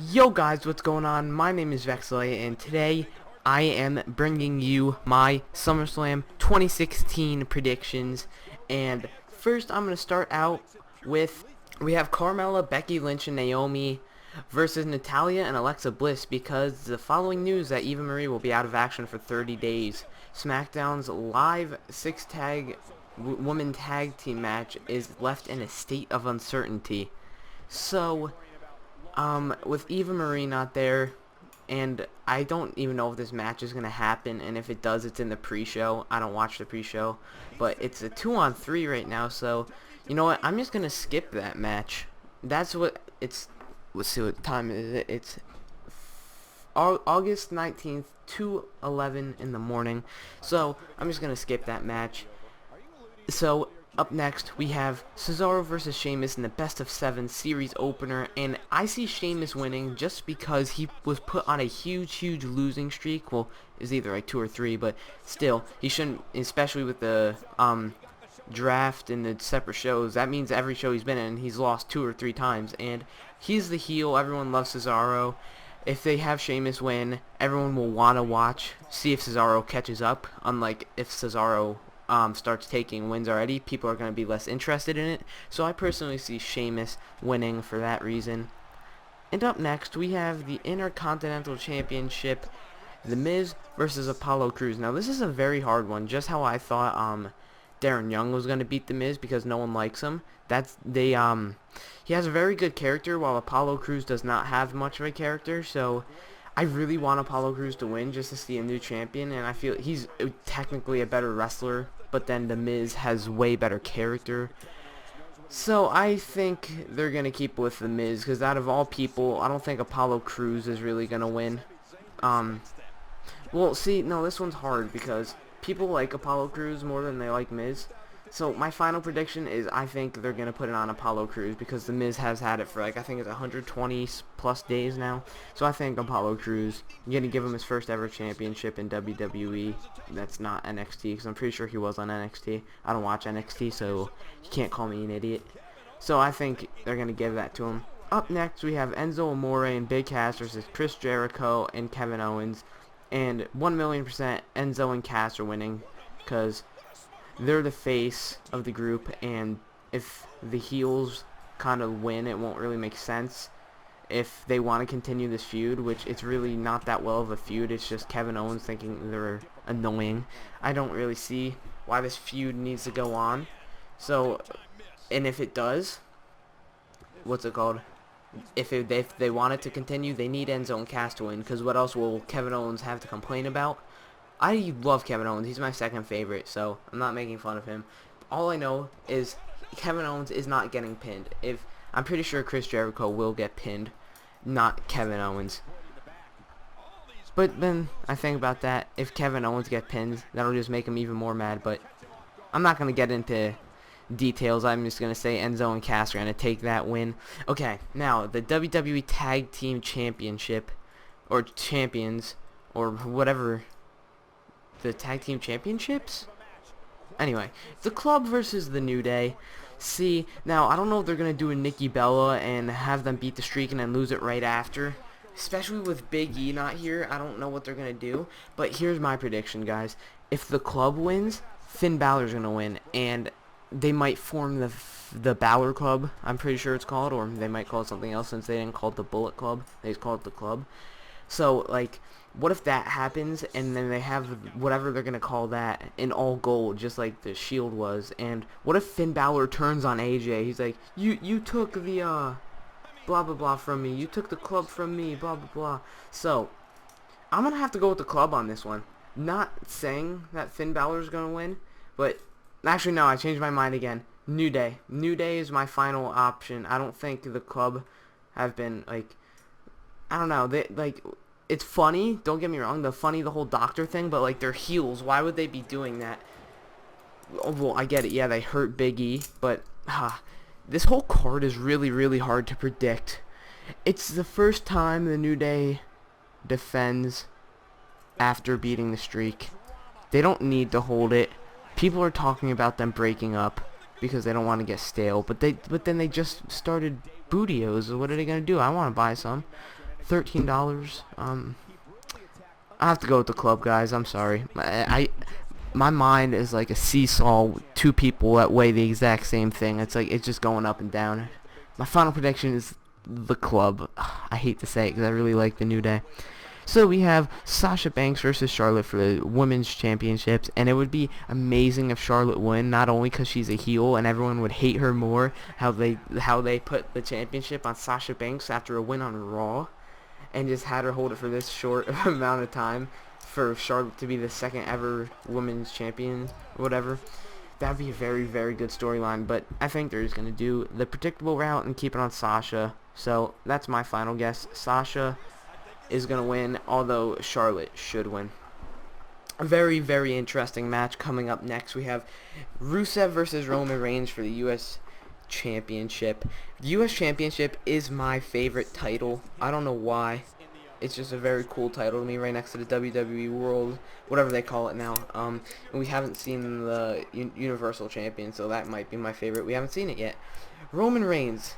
Yo guys, what's going on? My name is Vexley, and today I am bringing you my SummerSlam 2016 predictions. And first I'm going to start out with, we have Carmella, Becky Lynch, and Naomi versus Natalya and Alexa Bliss, because the following news that Eva Marie will be out of action for 30 days. SmackDown's live women tag team match is left in a state of uncertainty. So with Eva Marie not there, and I don't even know if this match is going to happen, and if it does, it's in the pre-show. I don't watch the pre-show, but it's a 2-on-3 right now, so you know what, I'm just going to skip that match. That's what it's, let's see what time is it, it's August 19th, 2:11 in the morning, so I'm just going to skip that match. So up next, we have Cesaro versus Sheamus in the best of 7 series opener, and I see Sheamus winning just because he was put on a huge losing streak. Well, it's either like 2 or 3, but still, he shouldn't, especially with the draft and the separate shows. That means every show he's been in, he's lost 2 or 3 times, and he's the heel. Everyone loves Cesaro. If they have Sheamus win, everyone will want to watch, see if Cesaro catches up, unlike if Cesaro starts taking wins already, people are going to be less interested in it. So I personally see Sheamus winning for that reason. And up next, we have the Intercontinental Championship, The Miz versus Apollo Crews. Now this is a very hard one, just how I thought Darren Young was going to beat The Miz, because no one likes him. He has a very good character, while Apollo Crews does not have much of a character. So I really want Apollo Crews to win just to see a new champion, and I feel he's technically a better wrestler, but then The Miz has way better character. So I think they're going to keep with The Miz, because out of all people, I don't think Apollo Crews is really going to win. Well, see, no, this one's hard, because people like Apollo Crews more than they like Miz. So my final prediction is I think they're going to put it on Apollo Crews, because The Miz has had it for, like, I think it's 120 plus days now. So I think Apollo Crews, you're going to give him his first ever championship in WWE. That's not NXT, because I'm pretty sure he was on NXT. I don't watch NXT, so you can't call me an idiot. So I think they're going to give that to him. Up next, we have Enzo Amore and Big Cass versus Chris Jericho and Kevin Owens. And 1,000,000% Enzo and Cass are winning, because they're the face of the group, and if the heels kind of win, it won't really make sense if they want to continue this feud, which it's really not that well of a feud. It's just Kevin Owens thinking they're annoying. I don't really see why this feud needs to go on. So, and if it does, what's it called? If they want it to continue, they need Enzo and Cass to win, because what else will Kevin Owens have to complain about? I love Kevin Owens. He's my second favorite, so I'm not making fun of him. All I know is Kevin Owens is not getting pinned. I'm pretty sure Chris Jericho will get pinned, not Kevin Owens. But then I think about that. If Kevin Owens gets pinned, that'll just make him even more mad. But I'm not going to get into details. I'm just going to say Enzo and Cass are going to take that win. Okay, now the WWE Tag Team Championship, or Champions, or whatever. The Tag Team Championships? Anyway, the Club versus the New Day. See, now I don't know if they're going to do a Nikki Bella and have them beat the streak and then lose it right after. Especially with Big E not here, I don't know what they're going to do. But here's my prediction, guys. If the Club wins, Finn Balor's going to win. And they might form the Balor Club, I'm pretty sure it's called. Or they might call it something else, since they didn't call it the Bullet Club. They just called it the Club. So, like, what if that happens, and then they have whatever they're going to call that in all gold, just like the Shield was? And what if Finn Balor turns on AJ? He's like, you took the, blah, blah, blah from me. You took the Club from me, blah, blah, blah. So, I'm going to have to go with the Club on this one. Not saying that Finn Balor's going to win, but, actually, no, I changed my mind again. New Day. New Day is my final option. I don't think the Club have been, like, I don't know, it's funny, don't get me wrong, the whole doctor thing, but, like, they're heels. Why would they be doing that? Oh, well, I get it, yeah, they hurt Big E, but, this whole card is really hard to predict. It's the first time the New Day defends after beating the streak. They don't need to hold it. People are talking about them breaking up because they don't want to get stale, but then they just started Bootios. What are they going to do? I want to buy some. $13. I have to go with the club, guys. I'm sorry. My mind is like a seesaw. Two people that weigh the exact same thing. It's like it's just going up and down. My final prediction is the club. I hate to say it because I really like the New Day. So we have Sasha Banks versus Charlotte for the Women's Championships, and it would be amazing if Charlotte won, not only because she's a heel and everyone would hate her more, how they put the championship on Sasha Banks after a win on Raw, and just had her hold it for this short amount of time for Charlotte to be the second ever Women's Champion or whatever. That would be a very, very good storyline, but I think they're just going to do the predictable route and keep it on Sasha. So that's my final guess. Sasha is going to win, although Charlotte should win. A very, very interesting match coming up next. We have Rusev versus Roman Reigns for the U.S. Championship. The U.S. Championship is my favorite title. I don't know why. It's just a very cool title to me, right next to the WWE World, whatever they call it now. And we haven't seen the Universal Champion, so that might be my favorite. We haven't seen it yet. Roman Reigns.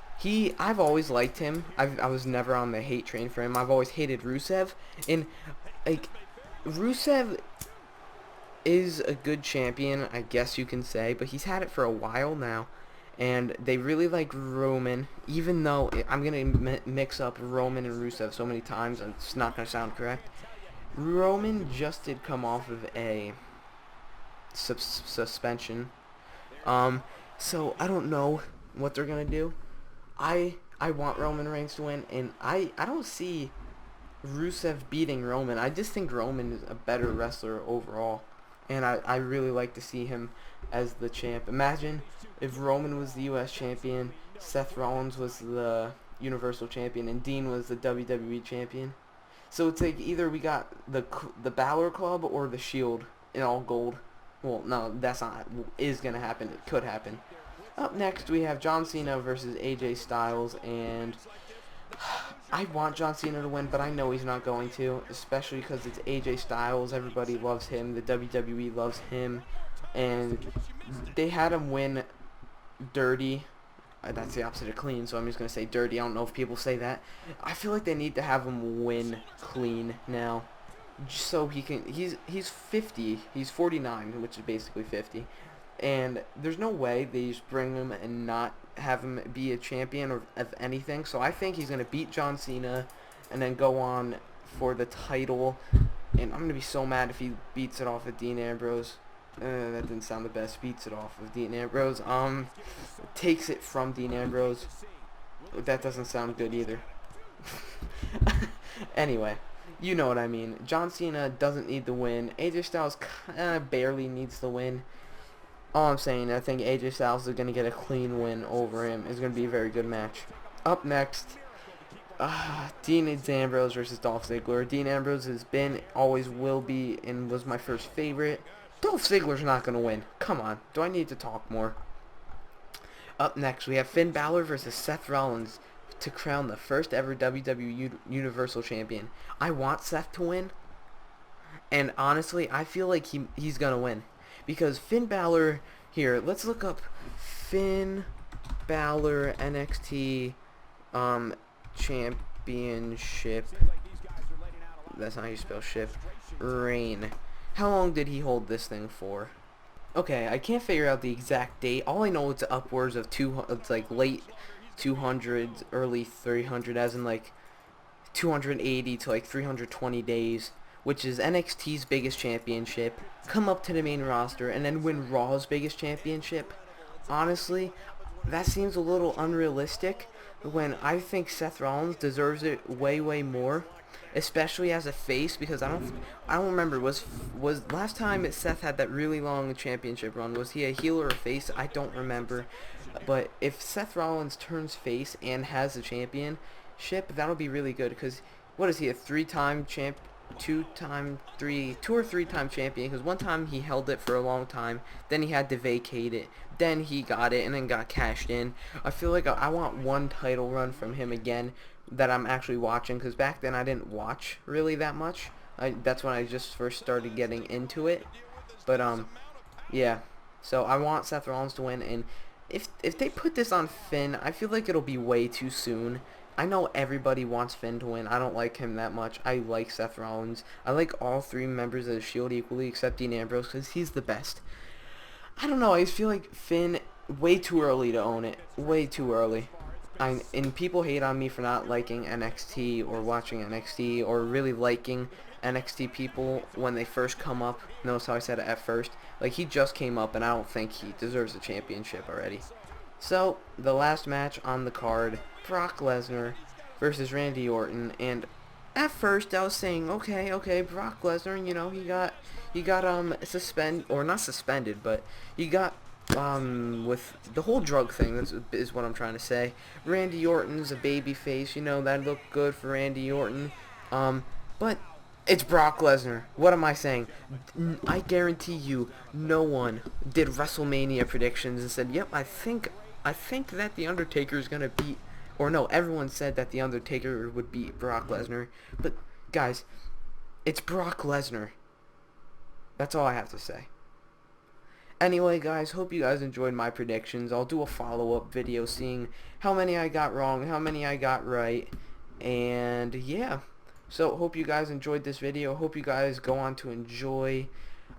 I've always liked him. I was never on the hate train for him. I've always hated Rusev. And, like, Rusev is a good champion, I guess you can say, but he's had it for a while now. And they really like Roman, even though I'm going to mix up Roman and Rusev so many times, and it's not going to sound correct. Roman just did come off of a suspension. So I don't know what they're going to do. I want Roman Reigns to win, and I don't see Rusev beating Roman. I just think Roman is a better wrestler overall, and I really like to see him as the champ. Imagine if Roman was the U.S. champion, Seth Rollins was the Universal champion, and Dean was the WWE champion. So it's like either we got the Balor Club or the Shield in all gold. Well, no, that's not is gonna happen. It could happen. Up next, we have John Cena versus AJ Styles, and I want John Cena to win, but I know he's not going to, especially because it's AJ Styles. Everybody loves him. The WWE loves him, and they had him win dirty. That's the opposite of clean, so I'm just going to say dirty. I don't know if people say that. I feel like they need to have him win clean now, so he can. He's 50. He's 49, which is basically 50. And there's no way they just bring him and not have him be a champion or of anything. So I think he's going to beat John Cena and then go on for the title. And I'm going to be so mad if he beats it off of Dean Ambrose. That didn't sound the best. Beats it off of Dean Ambrose. Takes it from Dean Ambrose. That doesn't sound good either. Anyway, you know what I mean. John Cena doesn't need the win. AJ Styles kind of barely needs the win. All I'm saying, I think AJ Styles is going to get a clean win over him. It's going to be a very good match. Up next, Dean Ambrose versus Dolph Ziggler. Dean Ambrose has been, always will be, and was my first favorite. Dolph Ziggler's not going to win. Come on. Do I need to talk more? Up next, we have Finn Balor versus Seth Rollins to crown the first ever WWE Universal Champion. I want Seth to win, and honestly, I feel like he's going to win. Because Finn Balor, here, let's look up Finn Balor NXT Championship. That's not how you spell ship. Reign. How long did he hold this thing for? Okay, I can't figure out the exact date. All I know it's upwards of it's like late 200s, early 300, as in like 280 to like 320 days. Which is NXT's biggest championship, come up to the main roster, and then win Raw's biggest championship. Honestly, that seems a little unrealistic when I think Seth Rollins deserves it way, way more, especially as a face, because I don't remember, was last time Seth had that really long championship run, was he a heel or a face? I don't remember. But if Seth Rollins turns face and has a championship, that'll be really good, because what is he, a three-time champ? Two or three time champion, because one time he held it for a long time, then he had to vacate it, then he got it, and then got cashed in. I feel like I want one title run from him again that I'm actually watching, because back then I didn't watch really that much. That's when I just first started getting into it. But yeah, so I want Seth Rollins to win, and if they put this on Finn, I feel like it'll be way too soon. I know everybody wants Finn to win. I don't like him that much. I like Seth Rollins. I like all three members of the Shield equally, except Dean Ambrose, because he's the best. I don't know. I just feel like Finn, way too early to own it. Way too early. And people hate on me for not liking NXT or watching NXT or really liking NXT people when they first come up. Notice how I said it at first. Like, he just came up, and I don't think he deserves a championship already. So, the last match on the card, Brock Lesnar versus Randy Orton, and at first I was saying, okay, Brock Lesnar, you know, he got or not suspended, but he got with the whole drug thing, is what I'm trying to say. Randy Orton's a baby face, you know, that looked good for Randy Orton. But it's Brock Lesnar. What am I saying? I guarantee you, no one did WrestleMania predictions and said, "Yep, I think that the Undertaker is gonna beat," or no, everyone said that the Undertaker would beat Brock Lesnar. But guys, it's Brock Lesnar. That's all I have to say. Anyway, guys, hope you guys enjoyed my predictions. I'll do a follow-up video seeing how many I got wrong, how many I got right, and yeah. So, hope you guys enjoyed this video. Hope you guys go on to enjoy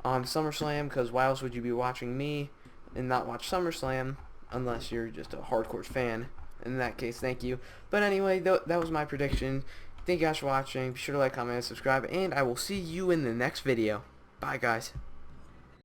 SummerSlam, because why else would you be watching me and not watch SummerSlam unless you're just a hardcore fan? In that case, thank you. But anyway, that was my prediction. Thank you guys for watching. Be sure to like, comment, and subscribe, and I will see you in the next video. Bye, guys.